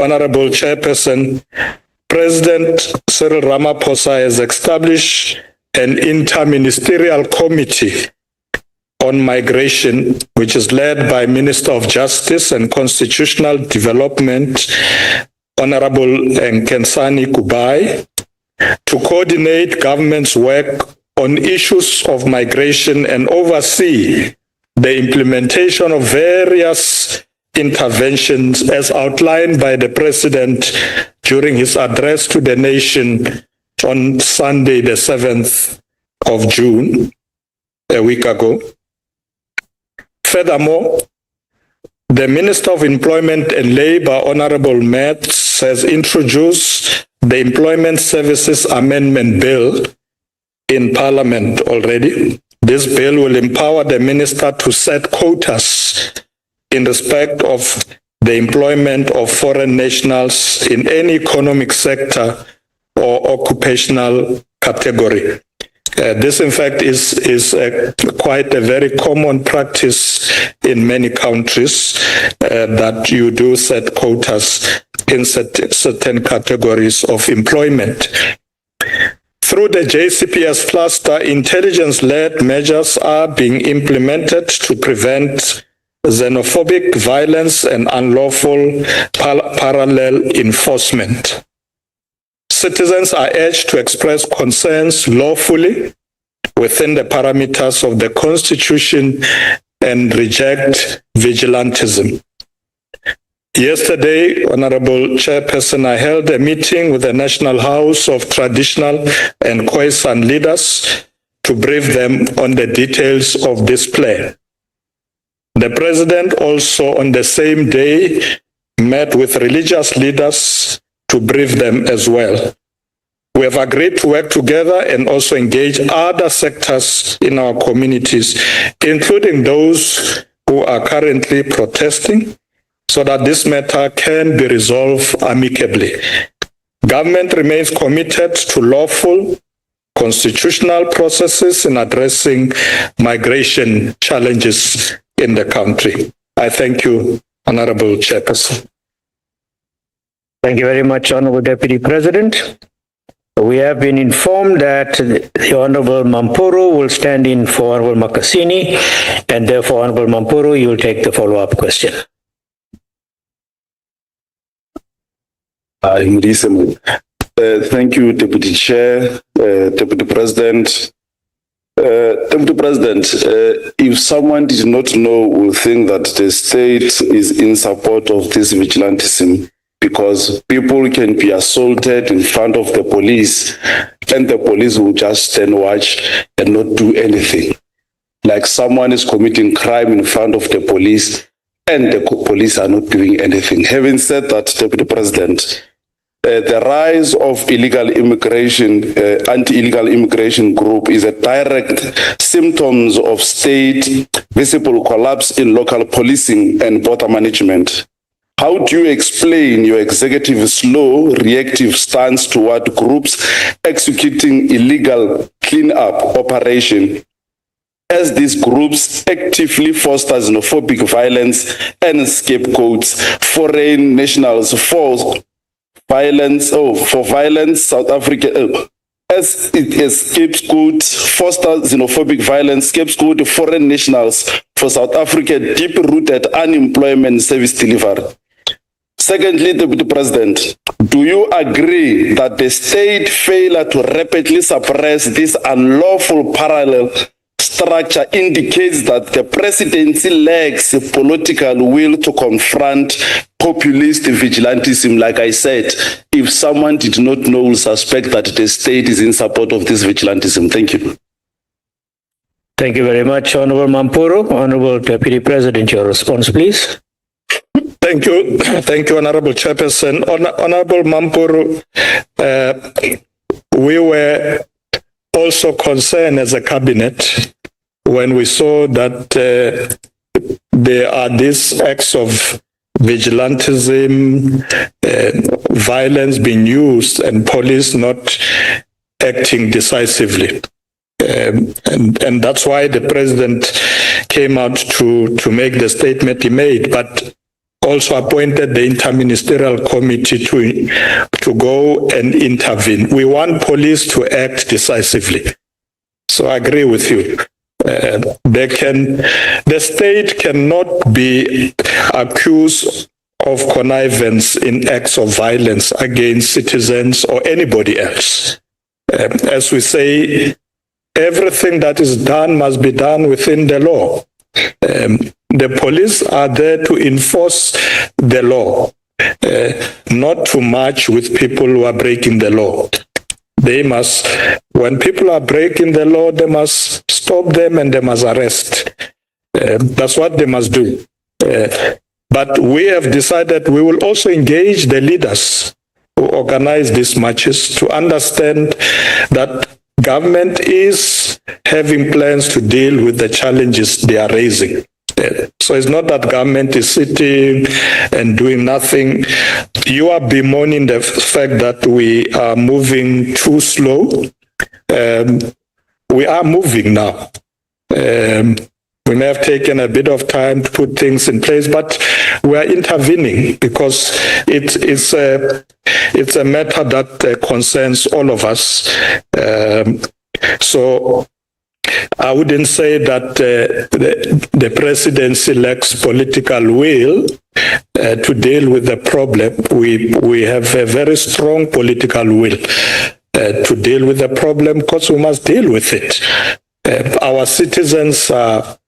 Honorable Chairperson, President Cyril Ramaphosa has established an interministerial committee on migration, which is led by Minister of Justice and Constitutional Development, Honorable Nkensani Kubai, to coordinate government's work on issues of migration and oversee the implementation of various interventions as outlined by the President during his address to the nation on Sunday, the 7th of June, a week ago. Furthermore, the Minister of Employment and Labour, Honorable Metz, has introduced the Employment Services Amendment Bill in Parliament already. This bill will empower the Minister to set quotas in respect of the employment of foreign nationals in any economic sector or occupational category. This, in fact, is quite a very common practice in many countries, that you do set quotas in certain categories of employment. Through the JCPS cluster, intelligence-led measures are being implemented to prevent xenophobic violence and unlawful parallel enforcement. Citizens are urged to express concerns lawfully within the parameters of the Constitution and reject vigilantism. Yesterday, Honorable Chairperson, I held a meeting with the National House of Traditional and Khoisan leaders to brief them on the details of this plan. The President also on the same day met with religious leaders to brief them as well. We have agreed to work together and also engage other sectors in our communities, including those who are currently protesting, so that this matter can be resolved amicably. Government remains committed to lawful, constitutional processes in addressing migration challenges in the country. I thank you, Honorable Chairperson. Thank you very much, Honorable Deputy President. We have been informed that the Honorable Mampuru will stand in for Honorable Makasini, and therefore, Honorable Mampuru, you will take the follow-up question. Thank you, Deputy Chair, Deputy President. Deputy President, if someone did not know, will think that the state is in support of this vigilantism, because people can be assaulted in front of the police and the police will just stand watch and not do anything. Like someone is committing crime in front of the police and the police are not doing anything. Having said that, Deputy President, the rise of illegal immigration, anti-illegal immigration group is a direct symptoms of state visible collapse in local policing and border management. How do you explain your executive's slow, reactive stance toward groups executing illegal cleanup operation, as these groups actively foster xenophobic violence and scapegoats foreign nationals for violence, South Africa, as it scapegoat foster xenophobic violence, scapegoat foreign nationals for South Africa, deep-rooted unemployment service delivery. Secondly, Deputy President, do you agree that the state failure to rapidly suppress this unlawful parallel structure indicates that the presidency lacks political will to confront populist vigilantism? Like I said, if someone did not know, will suspect that the state is in support of this vigilantism. Thank you. Thank you very much, Honorable Mampuru. Honorable Deputy President, your response, please. Thank you. Thank you, Honorable Chairperson. Honorable Mampuru, we were also concerned as a cabinet when we saw that there are these acts of vigilantism, violence being used, and police not acting decisively. And that's why the President came out to make the statement he made. But also appointed the interministerial committee to go and intervene. We want police to act decisively. So I agree with you. The state cannot be accused of connivance in acts of violence against citizens or anybody else. As we say, everything that is done must be done within the law. The police are there to enforce the law, not to march with people who are breaking the law. They must, when people are breaking the law, they must stop them and they must arrest. That's what they must do. But we have decided we will also engage the leaders who organize these marches to understand that government is having plans to deal with the challenges they are raising. So it's not that government is sitting and doing nothing. You are bemoaning the fact that we are moving too slow. We are moving now. We may have taken a bit of time to put things in place, but we are intervening because it's a matter that concerns all of us. So I wouldn't say that the presidency lacks political will to deal with the problem. We have a very strong political will to deal with the problem because we must deal with it. Our citizens are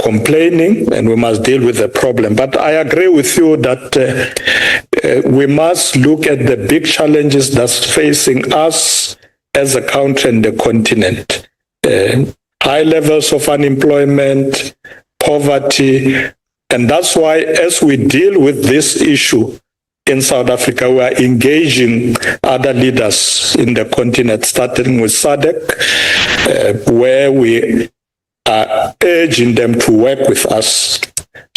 complaining and we must deal with the problem. But I agree with you that we must look at the big challenges that's facing us as a country and the continent. High levels of unemployment, poverty, and that's why as we deal with this issue in South Africa, we are engaging other leaders in the continent, starting with SADC, where we are urging them to work with us.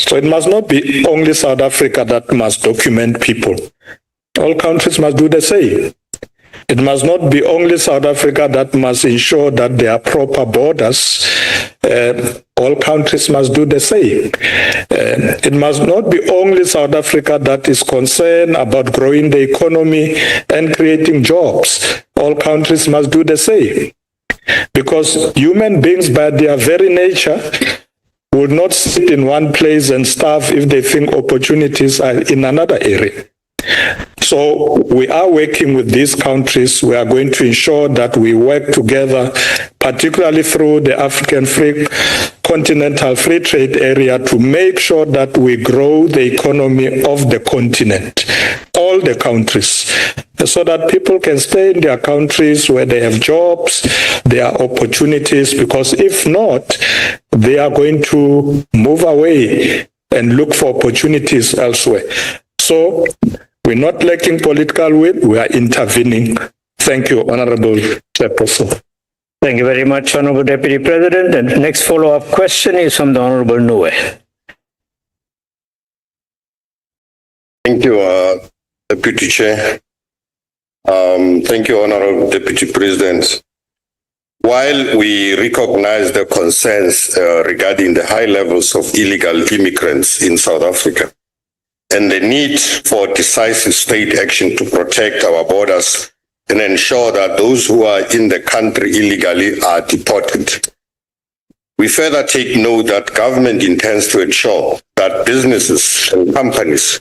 So it must not be only South Africa that must document people. All countries must do the same. It must not be only South Africa that must ensure that there are proper borders. All countries must do the same. It must not be only South Africa that is concerned about growing the economy and creating jobs. All countries must do the same. Because human beings, by their very nature, would not sit in one place and starve if they think opportunities are in another area. So we are working with these countries. We are going to ensure that we work together, particularly through the African Continental Free Trade Area, to make sure that we grow the economy of the continent, all the countries, so that people can stay in their countries where they have jobs, there are opportunities, because if not, they are going to move away and look for opportunities elsewhere. So we're not lacking political will, we are intervening. Thank you, Honorable Chairperson. Thank you very much, Honorable Deputy President. And the next follow-up question is from the Honorable Nue. Thank you, Deputy Chair. Thank you, Honorable Deputy President. While we recognize the concerns regarding the high levels of illegal immigrants in South Africa and the need for decisive state action to protect our borders and ensure that those who are in the country illegally are deported, we further take note that government intends to ensure that businesses and companies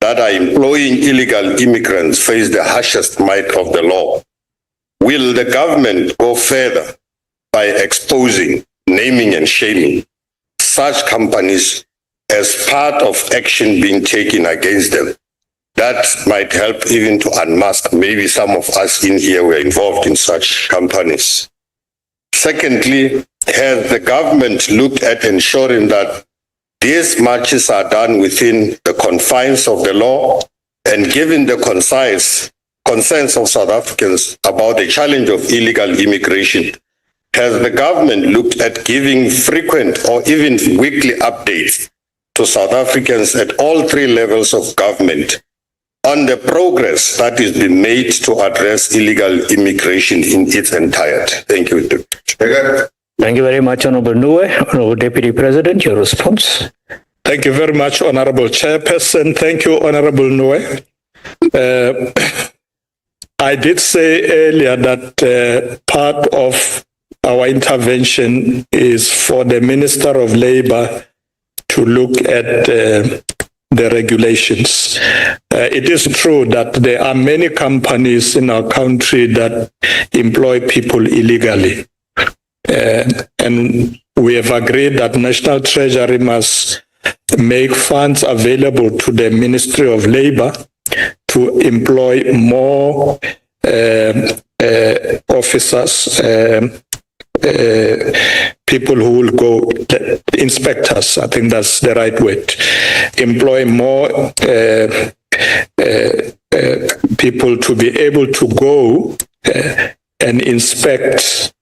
that are employing illegal immigrants face the harshest might of the law. Will the government go further by exposing, naming and shaming such companies as part of action being taken against them? That might help even to unmask maybe some of us in here were involved in such companies. Secondly, has the government looked at ensuring that these marches are done within the confines of the law, and given the concerns of South Africans about the challenge of illegal immigration, has the government looked at giving frequent or even weekly updates to South Africans at all three levels of government on the progress that is being made to address illegal immigration in its entirety? Thank you. Thank you very much, Honorable Nue. Honorable Deputy President, your response. Thank you very much, Honorable Chairperson. Thank you, Honorable Noe. I did say earlier that part of our intervention is for the Minister of Labour to look at the regulations. It is true that there are many companies in our country that employ people illegally. And we have agreed that National Treasury must make funds available to the Ministry of Labour to employ more officers, people who will go, inspectors, I think that's the right word, employ more people to be able to go and inspect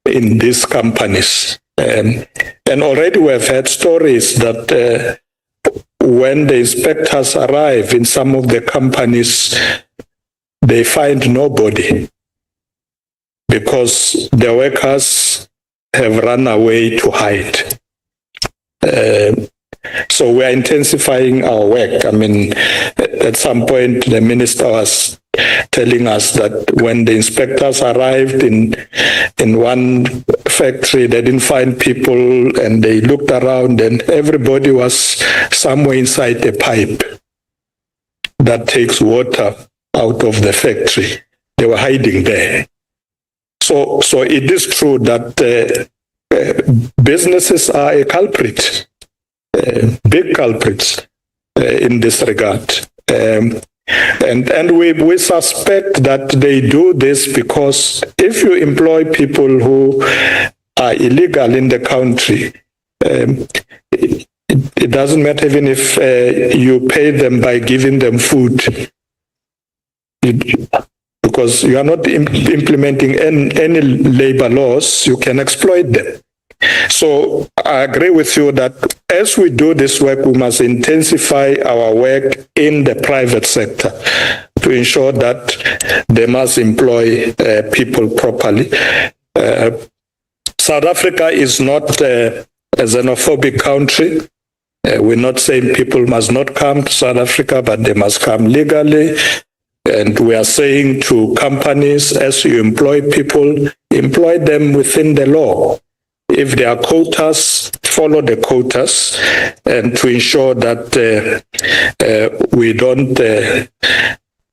in these companies. And already we have had stories that when the inspectors arrive in some of the companies, they find nobody because the workers have run away to hide. So we are intensifying our work. I mean, at some point, the minister was telling us that when the inspectors arrived in one factory, they didn't find people, and they looked around, and everybody was somewhere inside a pipe that takes water out of the factory. They were hiding there. So it is true that businesses are a culprit, big culprits in this regard. And we suspect that they do this because if you employ people who are illegal in the country, it doesn't matter even if you pay them by giving them food, because you are not implementing any labor laws, you can exploit them. So I agree with you that as we do this work, we must intensify our work in the private sector to ensure that they must employ people properly. South Africa is not a xenophobic country. We're not saying people must not come to South Africa, but they must come legally. And we are saying to companies, as you employ people, employ them within the law. If there are quotas, follow the quotas, and to ensure that we don't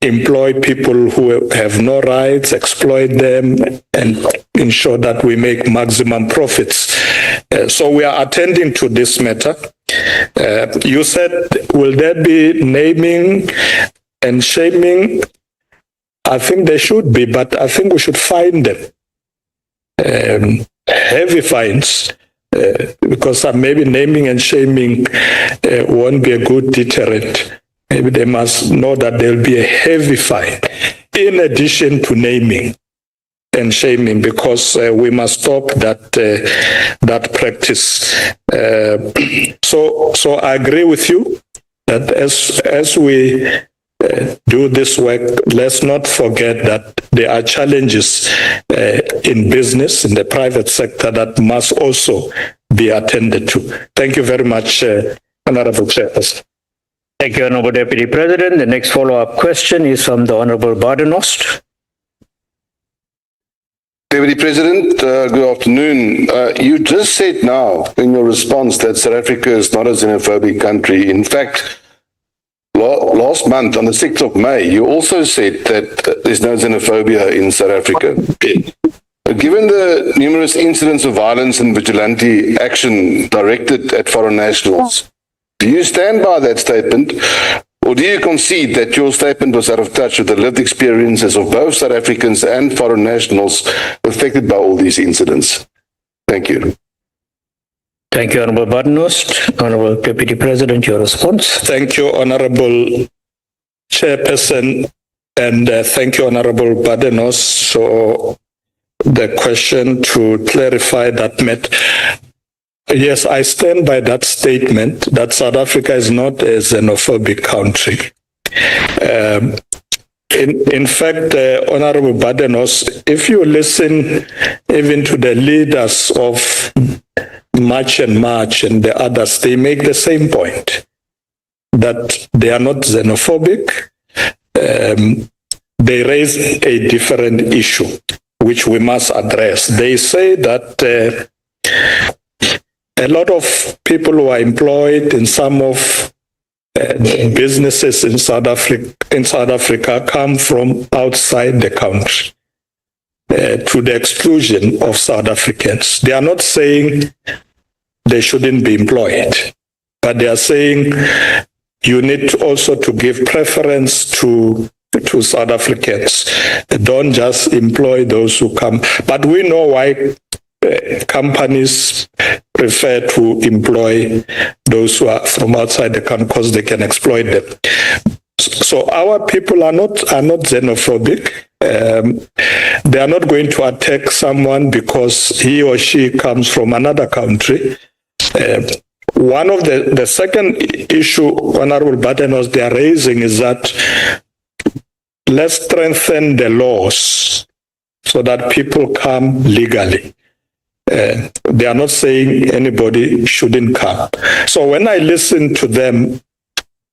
employ people who have no rights, exploit them, and ensure that we make maximum profits. So we are attending to this matter. You said, will there be naming and shaming? I think there should be, but I think we should fine them. Heavy fines, because maybe naming and shaming won't be a good deterrent. Maybe they must know that there'll be a heavy fine in addition to naming and shaming, because we must stop that practice. So I agree with you that as we do this work, let's not forget that there are challenges in business, in the private sector, that must also be attended to. Thank you very much, Honorable Chairperson. Thank you, Honorable Deputy President. The next follow-up question is from the Honorable Badenost. Deputy President, good afternoon. You just said now in your response that South Africa is not a xenophobic country. In fact, last month, on the 6th of May, you also said that there's no xenophobia in South Africa. Given the numerous incidents of violence and vigilante action directed at foreign nationals, do you stand by that statement, or do you concede that your statement was out of touch with the lived experiences of both South Africans and foreign nationals affected by all these incidents? Thank you. Thank you, Honorable Badenost. Honorable Deputy President, your response. Thank you, Honorable Chairperson, and thank you, Honorable Badenost, for the question to clarify that matter. Yes, I stand by that statement that South Africa is not a xenophobic country. In fact, Honorable Badenost, if you listen even to the leaders of March and the others, they make the same point, that they are not xenophobic. They raise a different issue, which we must address. They say that a lot of people who are employed in some of businesses in South Africa come from outside the country, to the exclusion of South Africans. They are not saying they shouldn't be employed, but they are saying you need also to give preference to South Africans. Don't just employ those who come. But we know why companies prefer to employ those who are from outside the country, because they can exploit them. So our people are not xenophobic. They are not going to attack someone because he or she comes from another country. One of the second issue, Honorable Badenos, they are raising is that let's strengthen the laws so that people come legally. They are not saying anybody shouldn't come. So when I listen to them,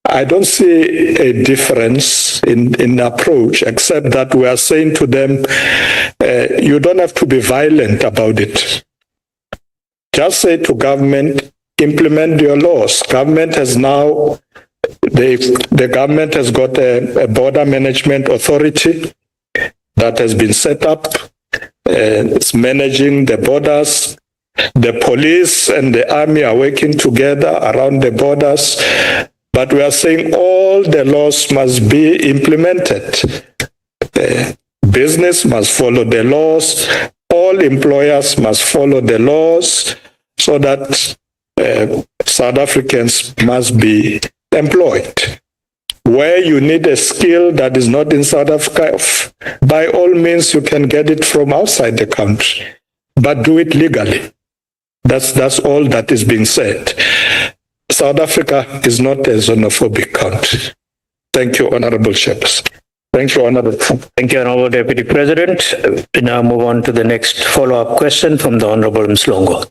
I don't see a difference in approach, except that we are saying to them, you don't have to be violent about it. Just say to government, implement your laws. Government has now, the government has got a border management authority that has been set up. It's managing the borders. The police and the army are working together around the borders. But we are saying all the laws must be implemented. Business must follow the laws. All employers must follow the laws so that South Africans must be employed. Where you need a skill that is not in South Africa, by all means you can get it from outside the country, but do it legally. That's all that is being said. South Africa is not a xenophobic country. Thank you, Honorable Chairperson. Thank you, Honorable. Thank you, Honorable Deputy President. We now move on to the next follow-up question from the Honorable Mslongo.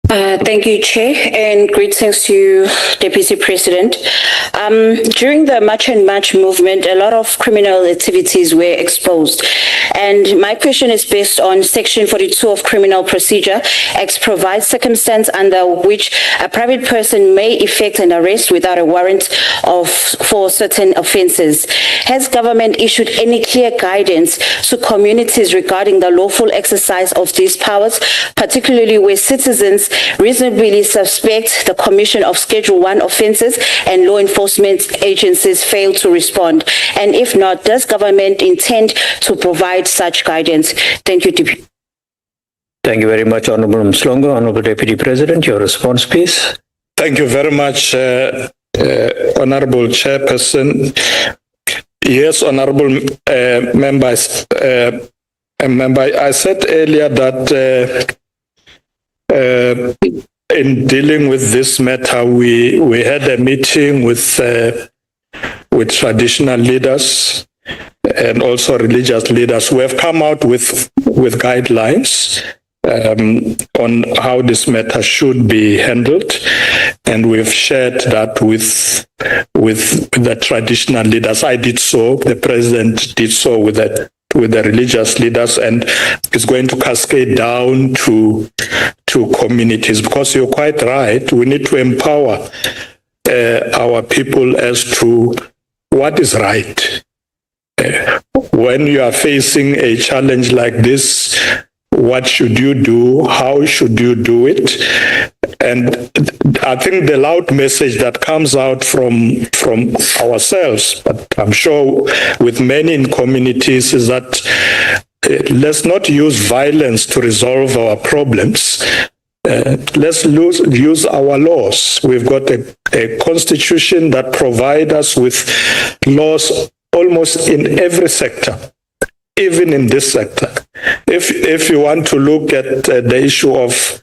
Thank you, Chair, and greetings to you, Deputy President. During the March and March movement, a lot of criminal activities were exposed. And my question is based on Section 42 of Criminal Procedure Act provides circumstance under which a private person may effect an arrest without a warrant for certain offences. Has government issued any clear guidance to communities regarding the lawful exercise of these powers, particularly where citizens reasonably suspect the commission of Schedule 1 offences and law enforcement agencies fail to respond? And if not, does government intend to provide such guidance? Thank you, Deputy. Thank you very much, Honorable Mslongo. Honorable Deputy President, your response, please. Thank you very much, Honorable Chairperson. Yes, Honorable members. I said earlier that in dealing with this matter, we had a meeting with traditional leaders and also religious leaders who have come out with guidelines on how this matter should be handled, and we've shared that with the traditional leaders. I did so. The President did so with the religious leaders, and it's going to cascade down to communities, because you're quite right. We need to empower our people as to what is right. When you are facing a challenge like this, what should you do? How should you do it? And I think the loud message that comes out from ourselves, but I'm sure with many in communities, is that let's not use violence to resolve our problems. Let's use our laws. We've got a constitution that provides us with laws almost in every sector, even in this sector. If you want to look at the issue of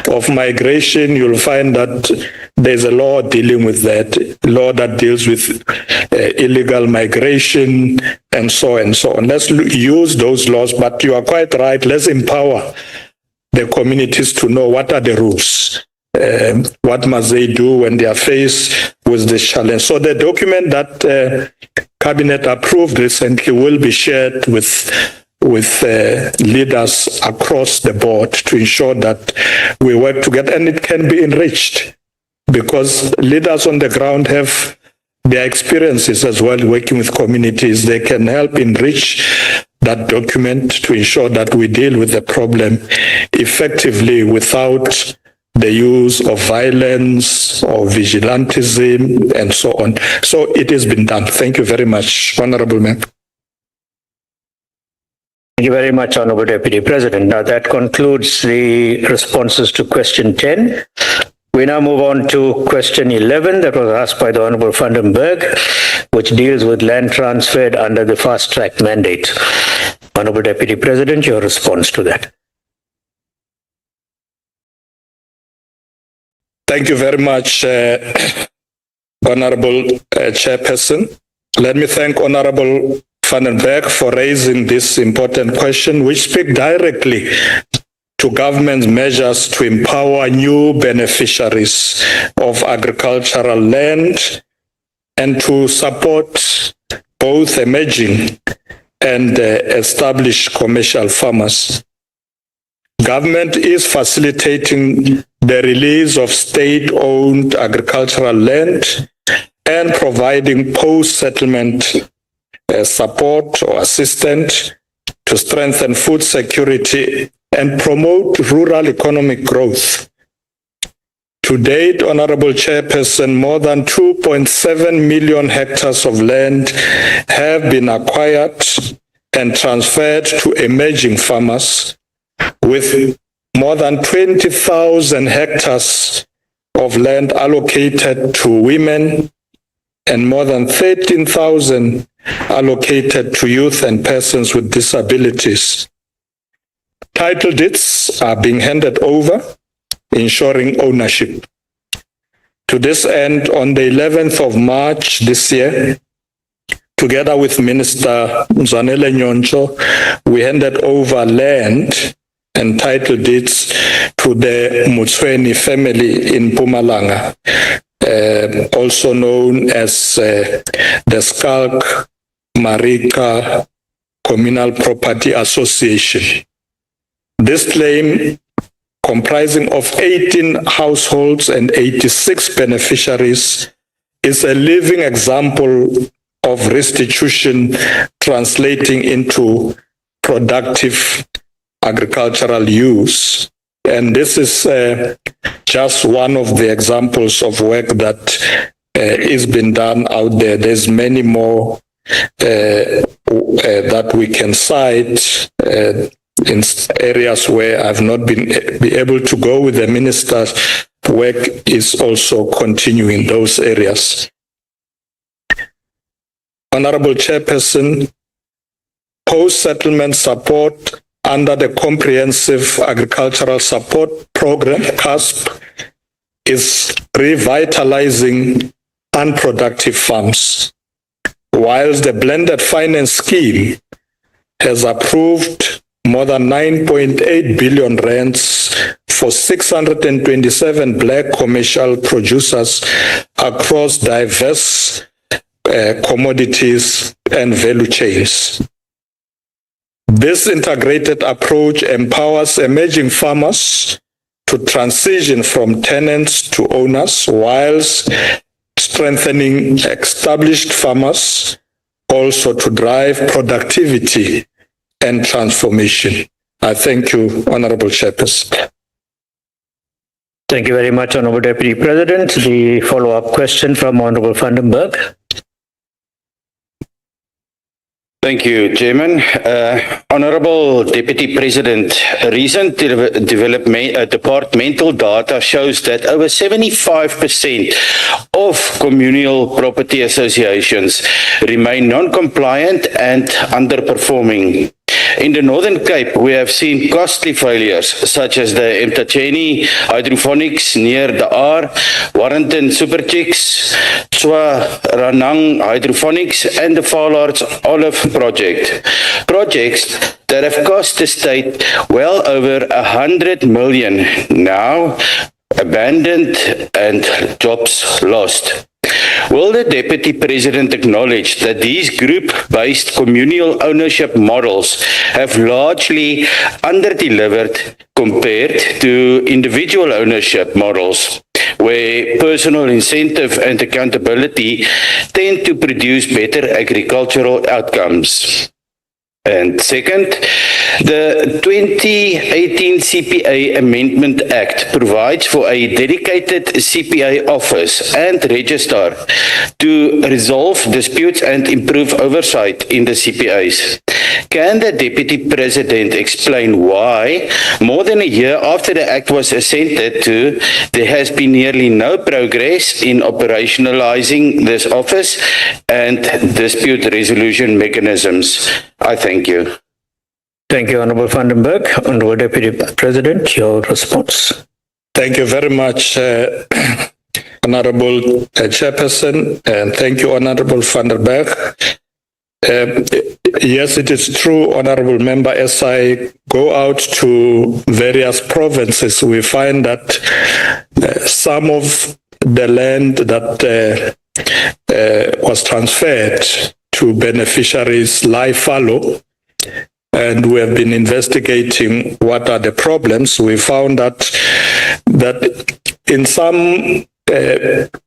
of migration, you'll find that there's a law dealing with that, law that deals with illegal migration and so on and so on. Let's use those laws, but you are quite right. Let's empower the communities to know what are the rules. What must they do when they are faced with this challenge? So the document that Cabinet approved recently will be shared with leaders across the board to ensure that we work together, and it can be enriched because leaders on the ground have their experiences as well working with communities. They can help enrich that document to ensure that we deal with the problem effectively without the use of violence or vigilantism and so on. So it has been done. Thank you very much, Honorable Member. Thank you very much, Honorable Deputy President. Now that concludes the responses to question 10. We now move on to question 11 that was asked by the Honorable Vandenberg, which deals with land transferred under the fast track mandate. Honorable Deputy President, your response to that. Thank you very much, Honorable Chairperson. Let me thank Honorable Vandenberg for raising this important question, which speaks directly to government's measures to empower new beneficiaries of agricultural land and to support both emerging and established commercial farmers. Government is facilitating the release of state-owned agricultural land and providing post-settlement support or assistance to strengthen food security and promote rural economic growth. To date, Honorable Chairperson, more than 2.7 million hectares of land have been acquired and transferred to emerging farmers, with more than 20,000 hectares of land allocated to women and more than 13,000 allocated to youth and persons with disabilities. Title deeds are being handed over, ensuring ownership. To this end, on the 11th of March this year, together with Minister Zanele Nyoncho, we handed over land and title deeds to the Mutsweni family in Mpumalanga, also known as the Skalk Marika Communal Property Association. This claim, comprising of 18 households and 86 beneficiaries, is a living example of restitution translating into productive agricultural use. And this is just one of the examples of work that is being done out there. There's many more that we can cite in areas where I've not been able to go with the minister's work is also continuing in those areas. Honorable Chairperson, post-settlement support under the Comprehensive Agricultural Support Program, CASP, is revitalizing unproductive farms, whilst the blended finance scheme has approved more than 9.8 billion rands for 627 black commercial producers across diverse commodities and value chains. This integrated approach empowers emerging farmers to transition from tenants to owners, whilst strengthening established farmers also to drive productivity and transformation. I thank you, Honorable Chairperson. Thank you very much, Honorable Deputy President. The follow-up question from Honorable Vandenberg. Thank you, Chairman. Honorable Deputy President, recent departmental data shows that over 75% of communal property associations remain non-compliant and underperforming. In the Northern Cape, we have seen costly failures such as the Mtacheni hydroponics near the R, Warrenton Superchicks, Ranang hydroponics, and the Farlards Olive project. Projects that have cost the state well over 100 million now abandoned and jobs lost. Will the Deputy President acknowledge that these group-based communal ownership models have largely underdelivered compared to individual ownership models, where personal incentive and accountability tend to produce better agricultural outcomes? And second, the 2018 CPA Amendment Act provides for a dedicated CPA office and registrar to resolve disputes and improve oversight in the CPAs. Can the Deputy President explain why, more than a year after the Act was assented to, there has been nearly no progress in operationalizing this office and dispute resolution mechanisms? I thank you. Thank you, Honorable Vandenberg. Honorable Deputy President, your response. Thank you very much, Honorable Chairperson, and thank you, Honorable Vandenberg. Yes, it is true, Honorable Member, as I go out to various provinces, we find that some of the land that was transferred to beneficiaries lie fallow, and we have been investigating what are the problems. We found that in some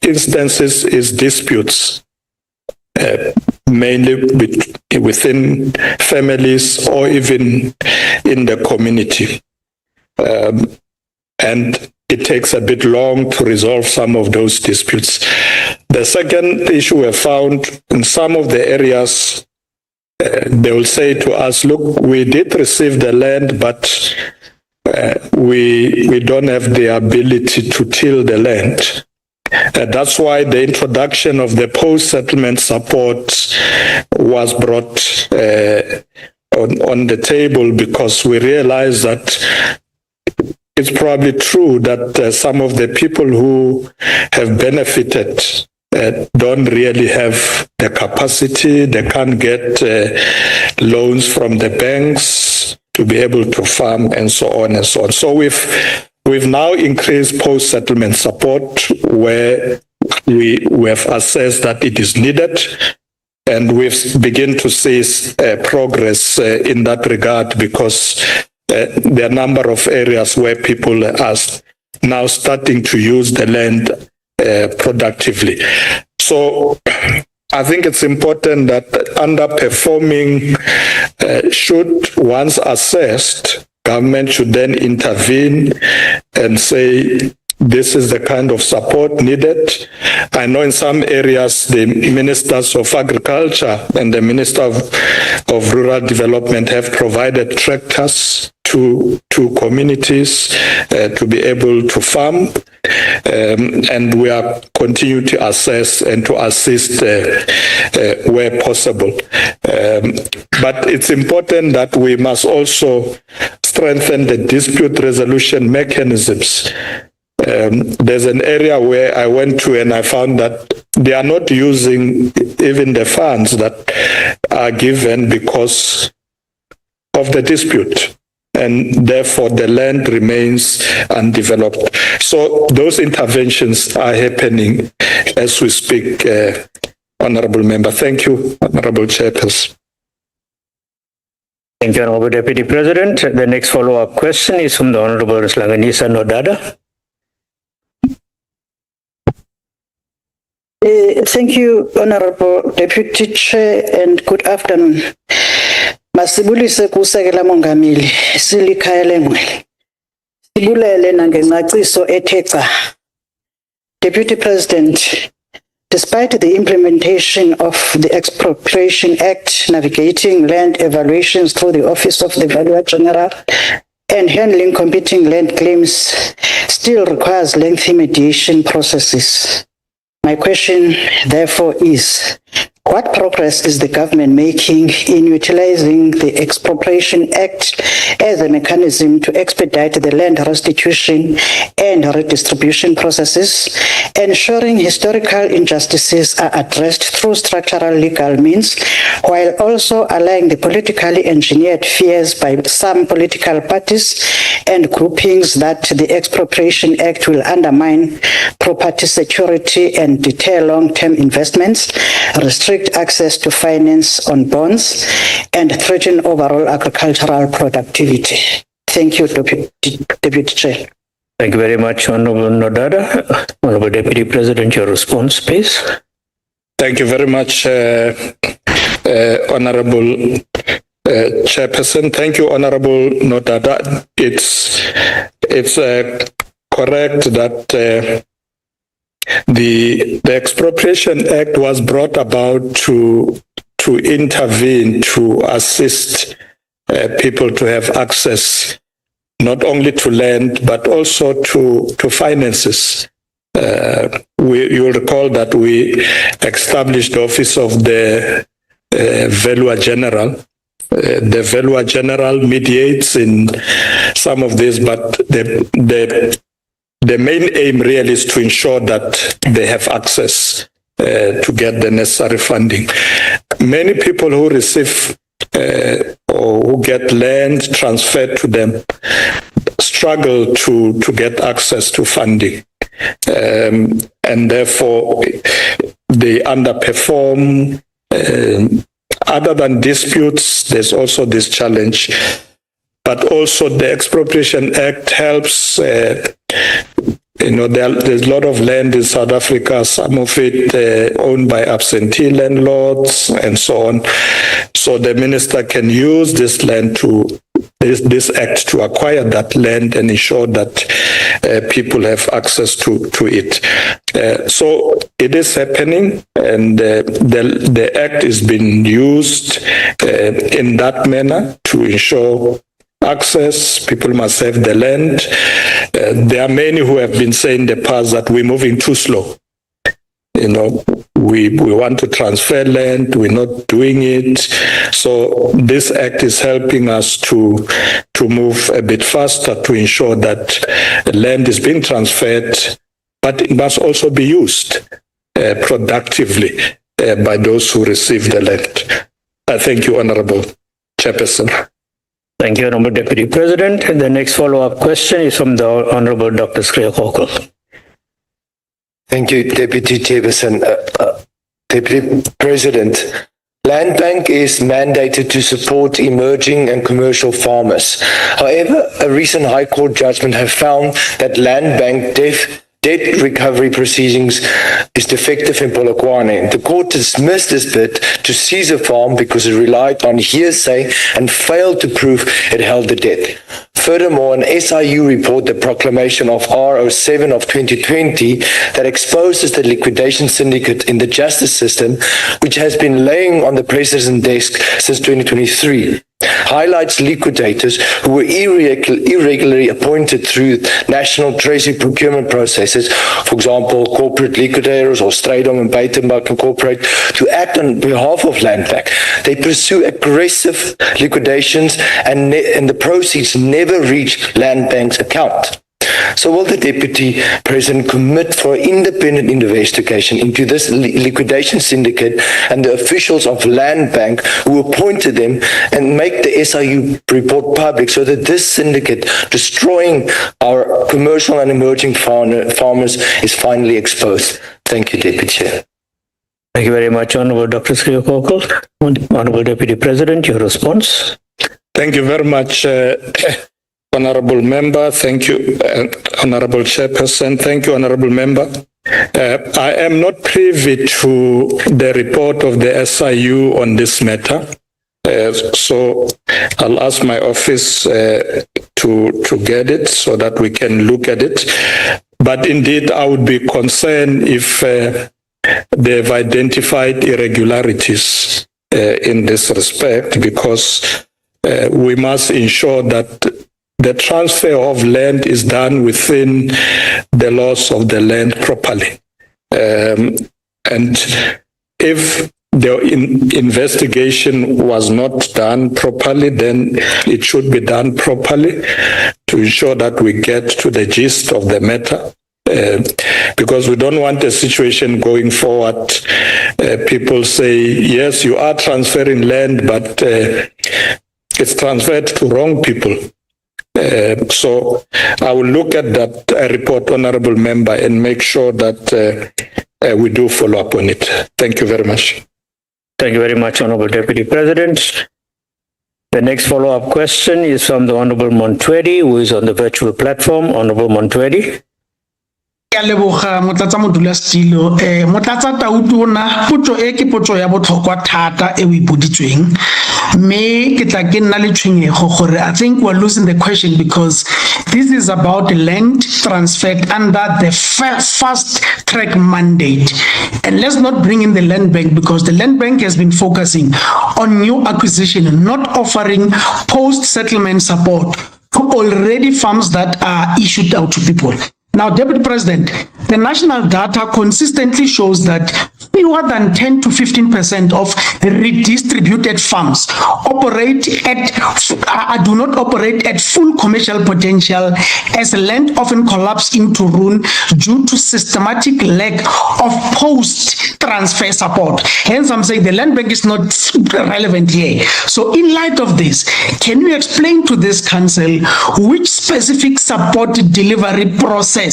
instances is disputes, mainly within families or even in the community. And it takes a bit long to resolve some of those disputes. The second issue we found in some of the areas, they will say to us, look, we did receive the land, but we don't have the ability to till the land. That's why the introduction of the post-settlement support was brought on the table, because we realized that it's probably true that some of the people who have benefited don't really have the capacity, they can't get loans from the banks to be able to farm and so on and so on. So we've now increased post-settlement support where we have assessed that it is needed, and we've begun to see progress in that regard, because there are a number of areas where people are now starting to use the land productively. So I think it's important that underperforming should, once assessed, government should then intervene and say, this is the kind of support needed. I know in some areas, the ministers of agriculture and the minister of rural development have provided tractors to communities to be able to farm. And we are continuing to assess and to assist where possible. But it's important that we must also strengthen the dispute resolution mechanisms. There's an area where I went to and I found that they are not using even the funds that are given because of the dispute, and therefore the land remains undeveloped. So those interventions are happening as we speak, Honorable Member. Thank you, Honorable Chairperson. Thank you, Honorable Deputy President. The next follow-up question is from the Honorable Slanganisa Nodada. Thank you, Honorable Deputy Chair, and good afternoon. Masibulise kusekela mongameli silikhaya lengwele. Sibulele nangengcaciso ethe cha. Deputy President, despite the implementation of the Expropriation Act, navigating land evaluations through the Office of the Valuer General, and handling competing land claims still requires lengthy mediation processes. My question, therefore, is What progress is the government making in utilizing the Expropriation Act as a mechanism to expedite the land restitution and redistribution processes, ensuring historical injustices are addressed through structural legal means, while also allaying the politically engineered fears by some political parties and groupings that the Expropriation Act will undermine property security and deter long-term investments, restrict access to finance on bonds, and threaten overall agricultural productivity? Thank you, Deputy Chair. Thank you very much, Honorable Nodada. Honorable Deputy President, your response, please. Thank you very much, Honorable Chairperson. Thank you, Honorable Nodada. It's correct that the Expropriation Act was brought about to intervene, to assist people to have access not only to land but also to finances. You'll recall that we established the office of the Valuer General. The Valuer General mediates in some of this, but the main aim really is to ensure that they have access to get the necessary funding. Many people who receive or who get land transferred to them struggle to get access to funding. And therefore they underperform. Other than disputes, there's also this challenge. But also the Expropriation Act helps, there's a lot of land in South Africa, some of it owned by absentee landlords and so on. So the minister can use this land this act to acquire that land and ensure that people have access to it. So it is happening, and the act is being used in that manner to ensure access. People must have the land. There are many who have been saying in the past that we're moving too slow. We want to transfer land, we're not doing it. So this act is helping us to move a bit faster to ensure that land is being transferred, but it must also be used productively by those who receive the land. I thank you, Honorable Chairperson. Thank you, Honorable Deputy President. And the next follow-up question is from the Honorable Dr. Shipokosa. Thank you, Deputy Chairperson. Deputy President, Land Bank is mandated to support emerging and commercial farmers. However, a recent High Court judgment has found that Land Bank debt recovery proceedings is defective in Polokwane. The court dismissed this bid to seize a farm because it relied on hearsay and failed to prove it held the debt. Furthermore, an SIU report, the proclamation of R07 of 2020, that exposes the liquidation syndicate in the justice system, which has been laying on the president's desk since 2023, highlights liquidators who were irregularly appointed through national treasury procurement processes, for example, corporate liquidators or Strydom and Buitenbach Incorporate, to act on behalf of Land Bank. They pursue aggressive liquidations and the proceeds never reach Land Bank's account. So will the Deputy President commit for independent investigation into this liquidation syndicate and the officials of Land Bank who appointed them, and make the SIU report public so that this syndicate destroying our commercial and emerging farmers is finally exposed? Thank you, Deputy Chair. Thank you very much, Honorable Dr. Shipokosa. Honorable Deputy President, your response. Thank you very much, Honorable Member. Thank you, Honorable Chairperson. Thank you, Honorable Member. I am not privy to the report of the SIU on this matter, so I'll ask my office to get it so that we can look at it. But indeed, I would be concerned if they've identified irregularities in this respect, because we must ensure that the transfer of land is done within the laws of the land properly. And if the investigation was not done properly, then it should be done properly to ensure that we get to the gist of the matter. Because we don't want a situation going forward. People say, yes, you are transferring land, but it's transferred to wrong people. So I will look at that report, Honorable Member, and make sure that we do follow up on it. Thank you very much. Thank you very much, Honorable Deputy President. The next follow-up question is from the Honorable Montwedi, who is on the virtual platform. Honorable Montwedi. Ke a leboga motlatsa modulasetilo motlatsa Tautona potso e ke potso ya botlhokwa thata e o ipoditsweng me ke tla ke nna le tshwenyego gore I think we're losing the question because this is about land transferred under the fast track mandate, and let's not bring in the land bank because the land bank has been focusing on new acquisition, not offering post settlement support to already farms that are issued out to people. Now, Deputy President, the national data consistently shows that fewer than 10 to 15% of redistributed farms do not operate at full commercial potential, as land often collapse into ruin due to systematic lack of post-transfer support. Hence, I'm saying the land bank is not relevant here. So in light of this, can you explain to this council which specific support delivery process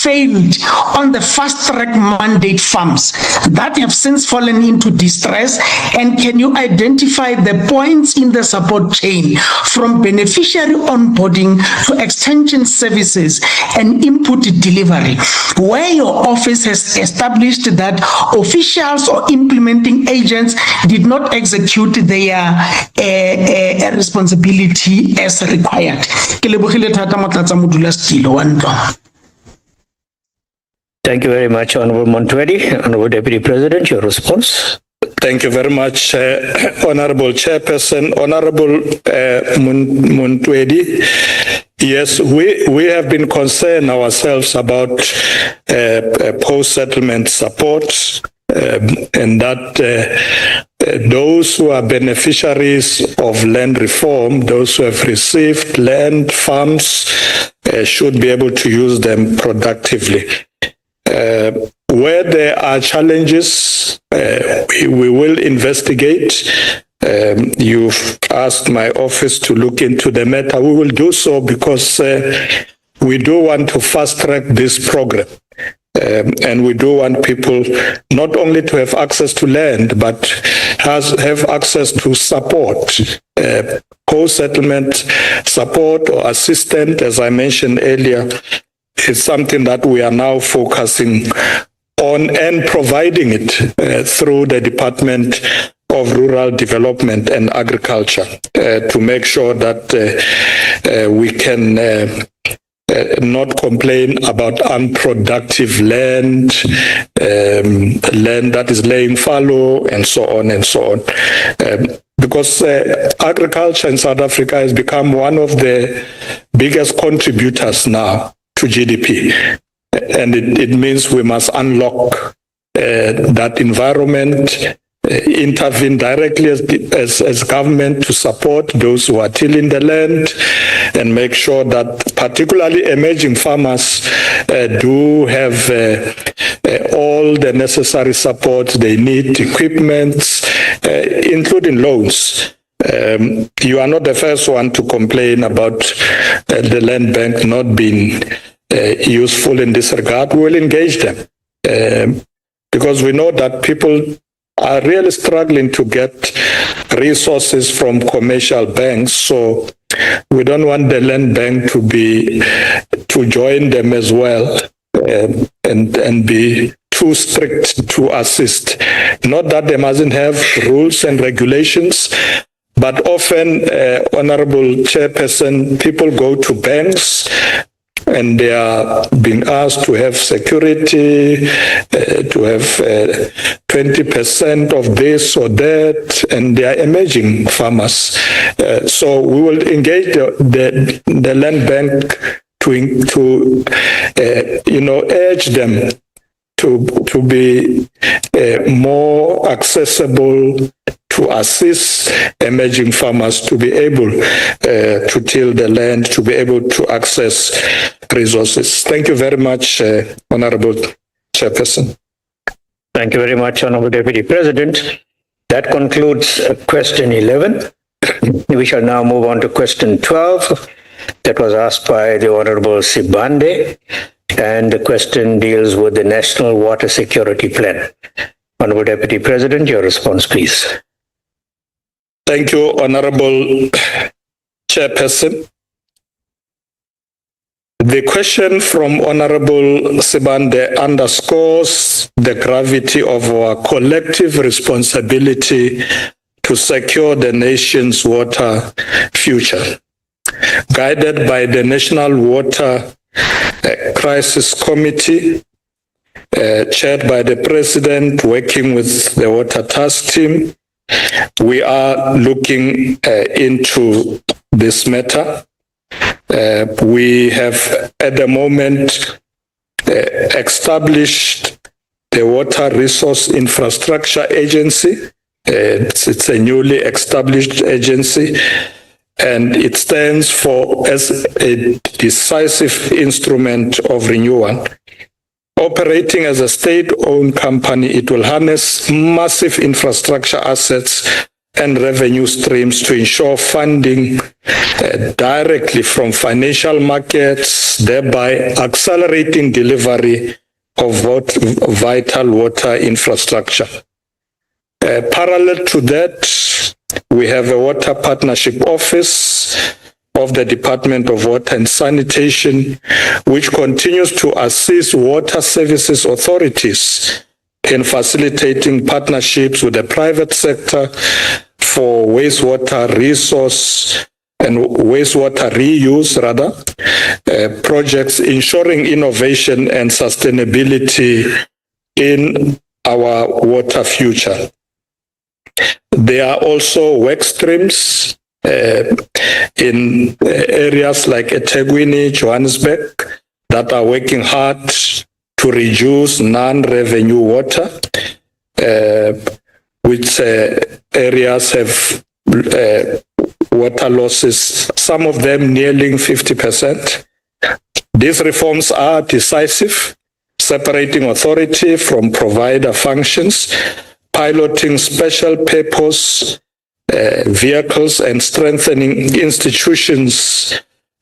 failed on the fast-track mandate farms that have since fallen into distress, and can you identify the points in the support chain from beneficiary onboarding to extension services and input delivery where your office has established that officials or implementing agents did not execute their responsibility as required? Ke lebogile thata motlatsa modulasetilo wa ntlo. Thank you very much, Honorable Montwedi. Honorable Deputy President, your response. Thank you very much, Honorable Chairperson. Honorable Montwedi. Yes, we have been concerned ourselves about post-settlement support and that those who are beneficiaries of land reform, those who have received land, farms, should be able to use them productively. Where there are challenges, we will investigate. You've asked my office to look into the matter. We will do so because we do want to fast track this program. And we do want people not only to have access to land, but have access to support, post-settlement support or assistance, as I mentioned earlier. Is something that we are now focusing on and providing it through the Department of Rural Development and Agriculture to make sure that we can not complain about unproductive land, land that is laying fallow, and so on and so on. Because agriculture in South Africa has become one of the biggest contributors now to GDP. And it means we must unlock that environment, intervene directly as government to support those who are tilling the land, and make sure that particularly emerging farmers do have all the necessary support they need, equipment, including loans. You are not the first one to complain about the land bank not being useful in this regard. We will engage them because we know that people are really struggling to get resources from commercial banks. So we don't want the land bank to join them as well and be too strict to assist. Not that they mustn't have rules and regulations, but often, Honorable Chairperson, people go to banks and they are being asked to have security, to have 20% of this or that, and they are emerging farmers. So we will engage the land bank to urge them to be more accessible, to assist emerging farmers to be able to till the land, to be able to access resources. Thank you very much, Honorable Chairperson. Thank you very much, Honorable Deputy President. That concludes question 11. We shall now move on to question 12 that was asked by the Honorable Sibande, and the question deals with the National Water Security Plan. Honorable Deputy President, your response, please. Thank you, Honorable Chairperson. The question from Honorable Sibande underscores the gravity of our collective responsibility to secure the nation's water future. Guided by the National Water Crisis Committee, chaired by the President, working with the Water Task Team, we are looking into this matter. We have at the moment established the Water Resource Infrastructure Agency. It's a newly established agency, and it stands for as a decisive instrument of renewal. Operating as a state-owned company, it will harness massive infrastructure assets and revenue streams to ensure funding directly from financial markets, thereby accelerating delivery of vital water infrastructure. Parallel to that, we have a Water Partnership Office of the Department of Water and Sanitation, which continues to assist water services authorities in facilitating partnerships with the private sector for wastewater resource and wastewater reuse, projects ensuring innovation and sustainability in our water future. There are also work streams in areas like eThekwini, Johannesburg, that are working hard to reduce non-revenue water, which areas have water losses, some of them nearing 50%. These reforms are decisive, separating authority from provider functions, piloting special purpose vehicles, and strengthening institutions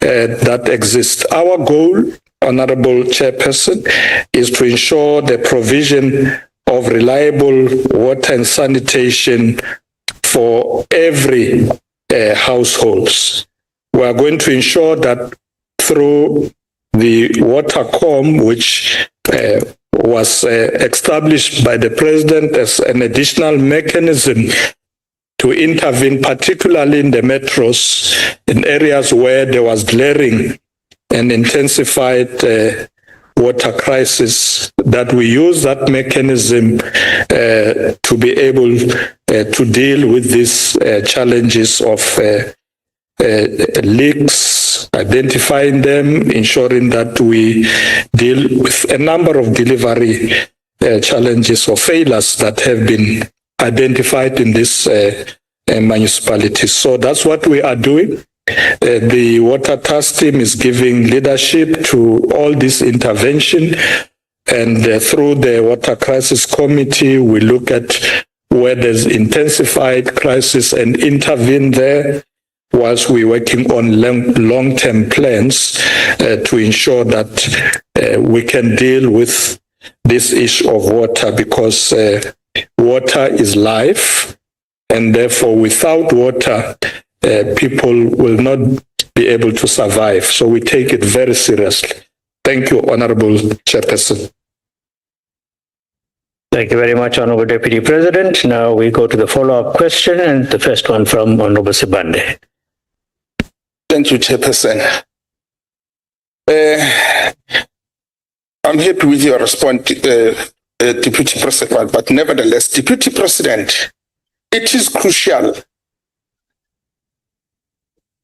that exist. Our goal, Honorable Chairperson, is to ensure the provision of reliable water and sanitation for every households. We are going to ensure that through the Watercom, which was established by the President as an additional mechanism to intervene, particularly in the metros, in areas where there was glaring and intensified water crisis, that we use that mechanism to be able to deal with these challenges of leaks, identifying them, ensuring that we deal with a number of delivery challenges or failures that have been identified in this municipalities. So that's what we are doing. The Water Task Team is giving leadership to all this intervention, and through the Water Crisis Committee, we look at where there's intensified crisis and intervene there, whilst we're working on long-term plans to ensure that we can deal with this issue of water, because water is life, and therefore without water, people will not be able to survive. So we take it very seriously. Thank you, Honorable Chairperson. Thank you very much, Honorable Deputy President. Now we go to the follow-up question, and the first one from Honorable Sibande. Thank you, Chairperson. I'm happy with your response, Deputy President, but nevertheless, Deputy President, it is crucial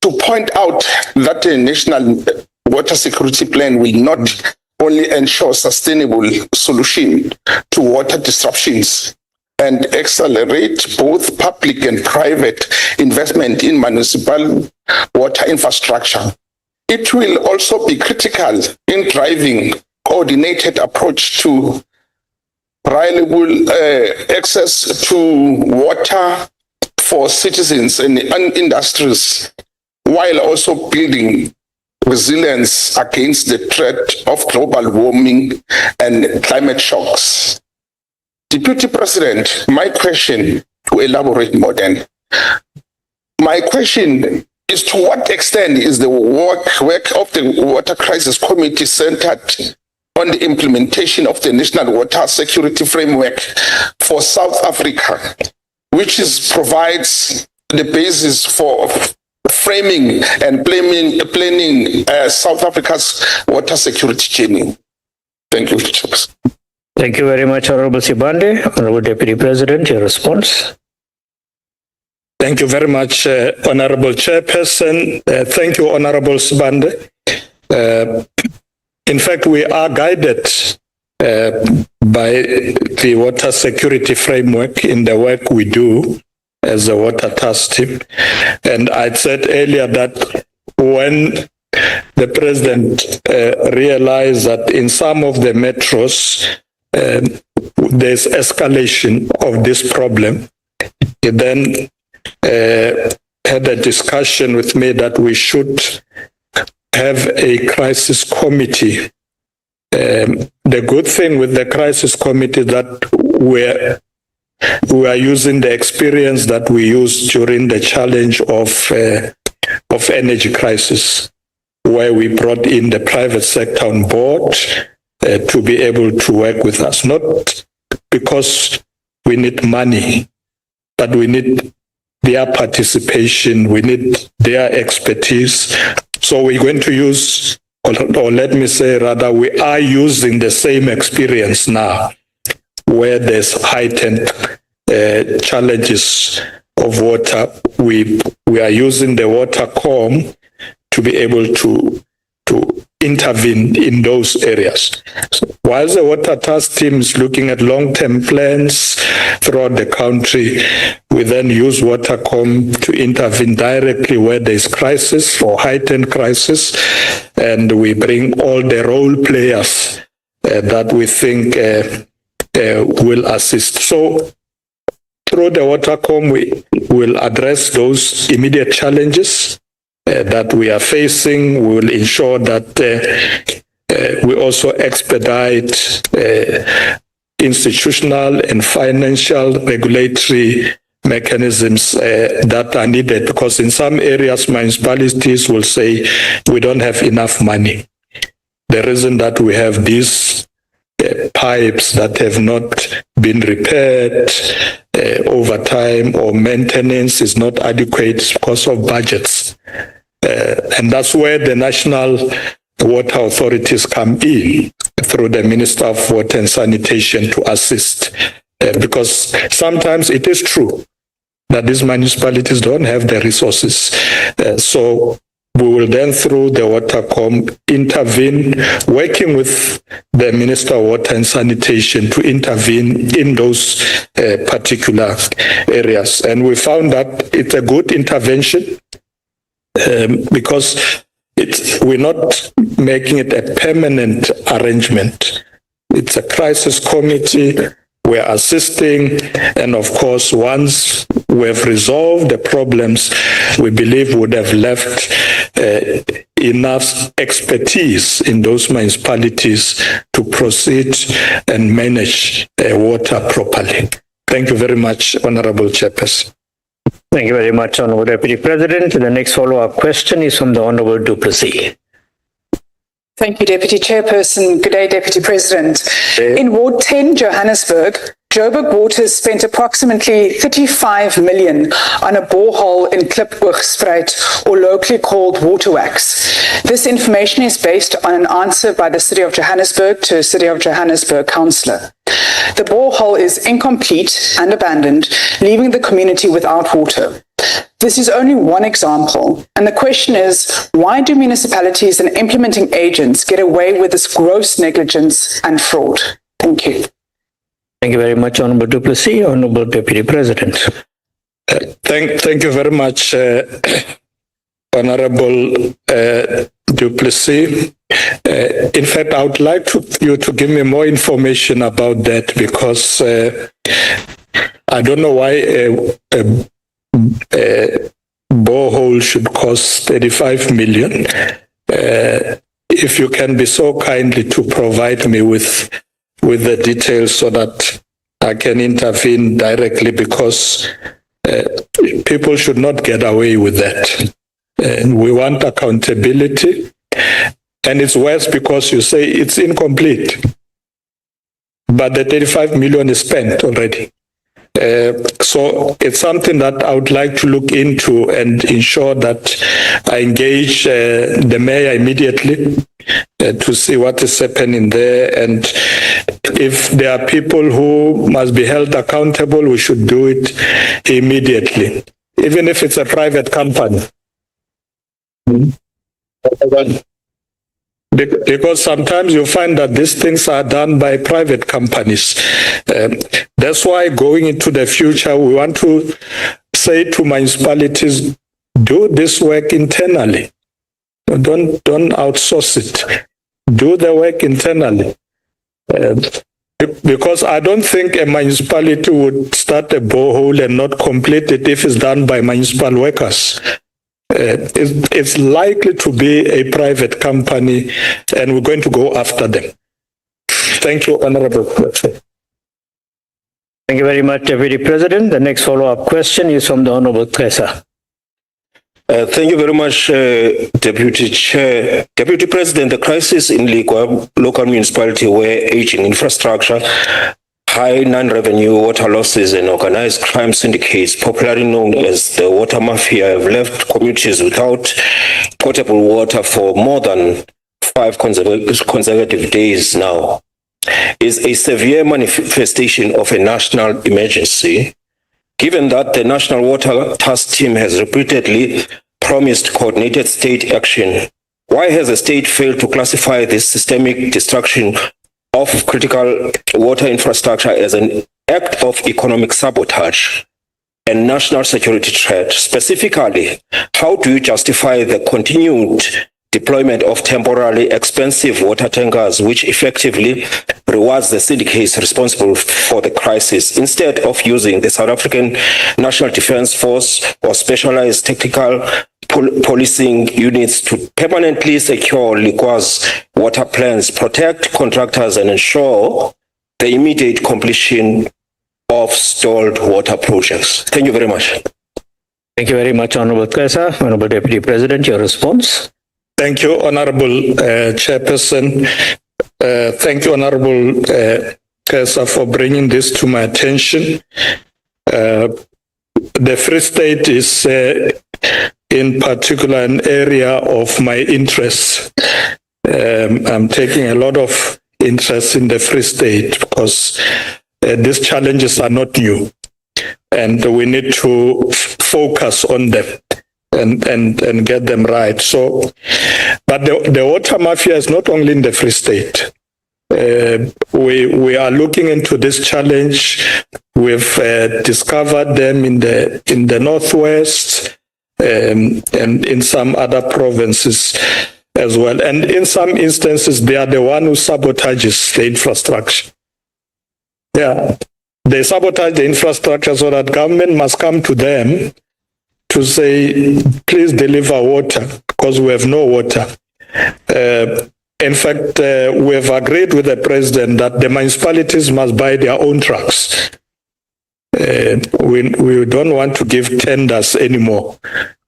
to point out that a national water security plan will not only ensure sustainable solution to water disruptions and accelerate both public and private investment in municipal water infrastructure. It will also be critical in driving coordinated approach to reliable access to water for citizens and industries, while also building resilience against the threat of global warming and climate shocks. Deputy President, my question, to elaborate more then, my question is, to what extent is the work of the Water Crisis Committee centered on the implementation of the National Water Security Framework for South Africa, which provides the basis for framing and planning South Africa's water security journey? Thank you, Chairperson. Thank you very much, Honorable Sibande. Honorable Deputy President, your response. Thank you very much, Honorable Chairperson. Thank you, Honorable Sibande. In fact, we are guided by the water security framework in the work we do as a water task team. And I said earlier that when the President realized that in some of the metros, there's escalation of this problem, he then had a discussion with me that we should have a crisis committee. The good thing with the crisis committee is that we are using the experience that we used during the challenge of energy crisis, where we brought in the private sector on board to be able to work with us, not because we need money, but we need their participation, we need their expertise. So we're going to use, or let me say rather, we are using the same experience now, where there's heightened challenges of water. We are using the Watercom to be able to intervene in those areas. So whilst the water task team is looking at long-term plans throughout the country, we then use Watercom to intervene directly where there's crisis or heightened crisis, and we bring all the role players that we think will assist. So through the Watercom, we will address those immediate challenges that we are facing. We will ensure that we also expedite institutional and financial regulatory mechanisms that are needed, because in some areas municipalities will say we don't have enough money. The reason that we have these pipes that have not been repaired over time, or maintenance is not adequate because of budgets. And that's where the national water authorities come in through the Minister of Water and Sanitation to assist. Because sometimes it is true that these municipalities don't have the resources. So we will then, through the Watercom, intervene, working with the Minister of Water and Sanitation to intervene in those particular areas. And we found that it's a good intervention because we're not making it a permanent arrangement. It's a crisis committee. We're assisting, and of course, once we've resolved the problems, we believe would have left enough expertise in those municipalities to proceed and manage water properly. Thank you very much, Honorable Chairperson. Thank you very much, Honorable Deputy President. The next follow-up question is from the Honorable Duplessis. Thank you, Deputy Chairperson. Good day, Deputy President. In Ward 10, Johannesburg, Joburg Waters spent approximately 35 million on a borehole in Klipboogspruit, or locally called Waterwax. This information is based on an answer by the City of Johannesburg to a City of Johannesburg councillor. The borehole is incomplete and abandoned, leaving the community without water. This is only one example. And the question is, why do municipalities and implementing agents get away with this gross negligence and fraud? Thank you. Thank you very much, Honorable Duplessis. Honorable Deputy President. Thank you very much, Honorable Duplessis. In fact, I would like you to give me more information about that, because I don't know why a borehole should cost 35 million. If you can be so kindly to provide me with the details so that I can intervene directly, because people should not get away with that. And we want accountability. And it's worse because you say it's incomplete, but the 35 million is spent already. So it's something that I would like to look into and ensure that I engage the mayor immediately to see what is happening there. And if there are people who must be held accountable, we should do it immediately, even if it's a private company. Because sometimes you find that these things are done by private companies. That's why going into the future, we want to say to municipalities, do this work internally. Don't outsource it. Do the work internally. Because I don't think a municipality would start a borehole and not complete it if it's done by municipal workers. It's likely to be a private company, and we're going to go after them. Thank you, Honorable President. Thank you very much, Deputy President. The next follow-up question is from the Honorable Kesa. Thank you very much, Deputy Chair. Deputy President, the crisis in Ligwa local municipality where aging infrastructure, high non-revenue water losses and organized crime syndicates, popularly known as the water mafia, have left communities without potable water for more than 5 consecutive days now, is a severe manifestation of a national emergency. Given that the National Water Task Team has repeatedly promised coordinated state action, why has the state failed to classify this systemic destruction of critical water infrastructure as an act of economic sabotage and national security threat? Specifically, how do you justify the continued deployment of temporarily expensive water tankers, which effectively rewards the syndicates responsible for the crisis, instead of using the South African National Defence Force or specialized technical policing units to permanently secure Ligwa's water plans, protect contractors, and ensure the immediate completion of stalled water projects? Thank you very much. Thank you very much, Honorable Kesa. Honorable Deputy President, your response. Thank you, Honorable Chairperson. Thank you, Honorable Kesa, for bringing this to my attention. The Free State is in particular an area of my interest. I'm taking a lot of interest in the Free State because these challenges are not new, and we need to focus on them and get them right. So, but the water mafia is not only in the Free State. We are looking into this challenge. We've discovered them in the Northwest and in some other provinces as well. And in some instances, they are the one who sabotages the infrastructure. Yeah, they sabotage the infrastructure so that government must come to them to say, please deliver water, because we have no water. In fact, we have agreed with the president that the municipalities must buy their own trucks. We don't want to give tenders anymore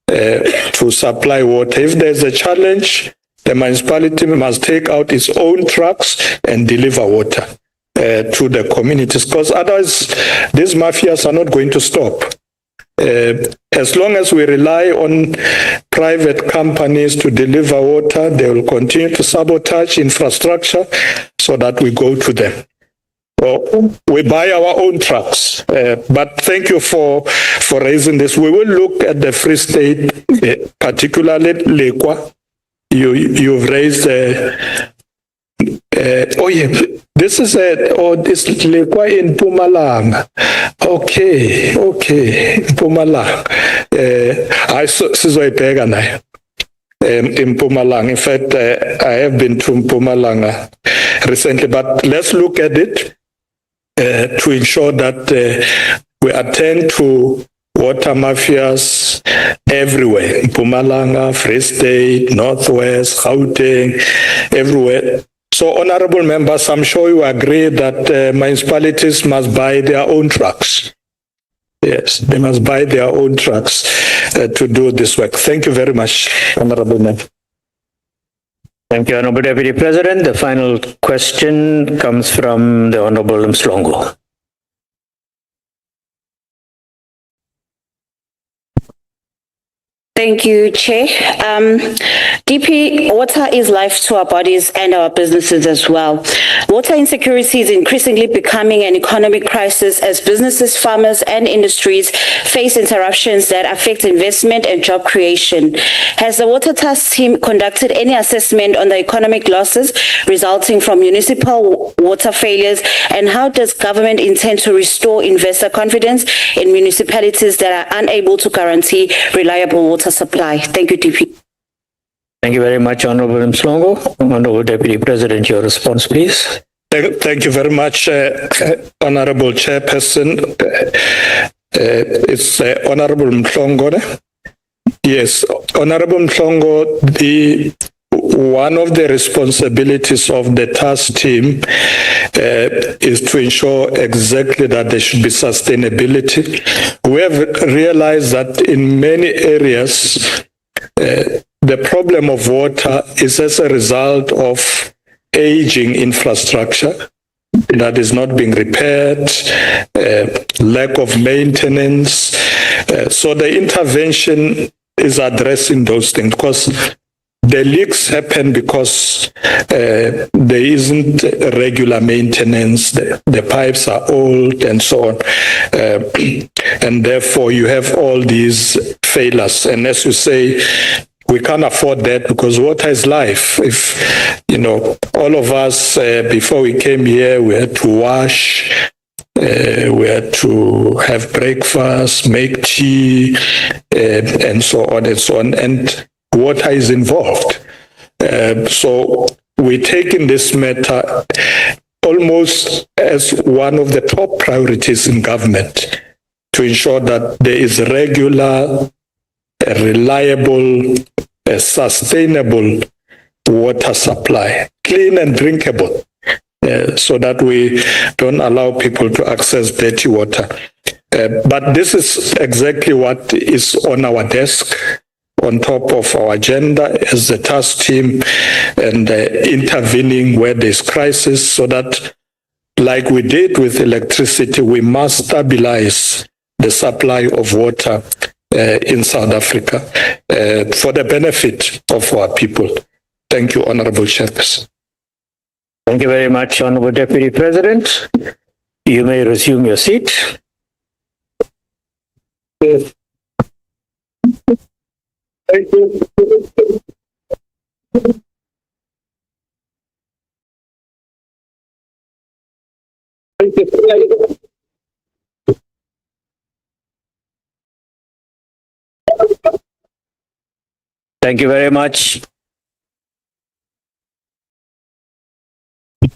to supply water. If there's a challenge, the municipality must take out its own trucks and deliver water to the communities, because otherwise these mafias are not going to stop. As long as we rely on private companies to deliver water, they will continue to sabotage infrastructure so that we go to them. we buy our own trucks. But thank you for raising this. We will look at the Free State, particularly Lekwa. You've raised. This is this Lekwa in Mpumalanga. Okay, Mpumalanga. I sizoyibheka nayo. In Mpumalanga. In fact, I have been to Mpumalanga recently, but let's look at it to ensure that we attend to water mafias everywhere. Mpumalanga, Free State, Northwest, Gauteng, everywhere. So, honorable members, I'm sure you agree that municipalities must buy their own trucks. Yes, they must buy their own trucks to do this work. Thank you very much, honorable member. Thank you, Honorable Deputy President. The final question comes from the Honorable Mslongo. Thank you, Chair. DP, water is life to our bodies and our businesses as well. Water insecurity is increasingly becoming an economic crisis as businesses, farmers, and industries face interruptions that affect investment and job creation. Has the Water Task Team conducted any assessment on the economic losses resulting from municipal water failures, and how does government intend to restore investor confidence in municipalities that are unable to guarantee reliable water supply? Thank you, DP. Thank you very much, Honorable Mslongo. Honorable Deputy President, your response, please. Thank you very much, Honorable Chairperson. It's Honorable Mhlongo. Yes, Honorable Mhlongo, one of the responsibilities of the task team is to ensure exactly that there should be sustainability. We have realized that in many areas, the problem of water is as a result of aging infrastructure that is not being repaired, lack of maintenance. So the intervention is addressing those things, because the leaks happen because there isn't regular maintenance, the pipes are old and so on. And therefore you have all these failures. And as you say, we can't afford that because water is life. If, all of us, before we came here, we had to wash, we had to have breakfast, make tea, and so on and so on. And water is involved. So we're taking this matter almost as one of the top priorities in government to ensure that there is regular, reliable, sustainable water supply, clean and drinkable, so that we don't allow people to access dirty water. But this is exactly what is on our desk, on top of our agenda as the task team, and intervening where there's crisis, so that, like we did with electricity, we must stabilize the supply of water in South Africa for the benefit of our people. Thank you, Honorable Chairperson. Thank you very much, Honorable Deputy President. You may resume your seat. Thank you. Thank you very much.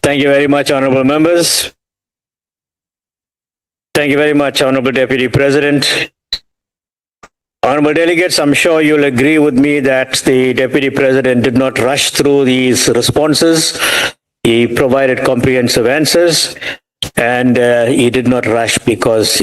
Thank you very much, honorable members. Thank you very much, Honorable Deputy President. Honorable delegates, I'm sure you'll agree with me that the Deputy President did not rush through these responses. He provided comprehensive answers, and he did not rush because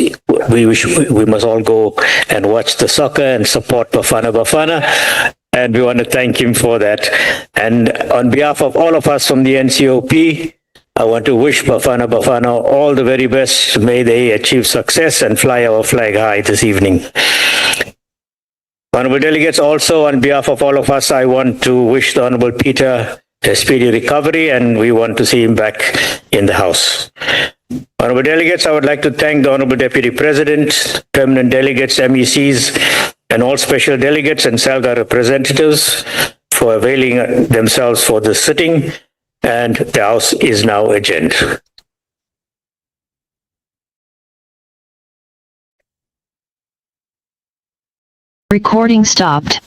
we must all go and watch the soccer and support Bafana Bafana. And we want to thank him for that. And on behalf of all of us from the NCOP, I want to wish Bafana Bafana all the very best. May they achieve success and fly our flag high this evening. Honorable delegates, also on behalf of all of us, I want to wish the Honorable Peter a speedy recovery, and we want to see him back in the House. Honorable delegates, I would like to thank the Honorable Deputy President, permanent delegates, MECs, and all special delegates and SALGA representatives for availing themselves for this sitting, and the House is now adjourned. Recording stopped.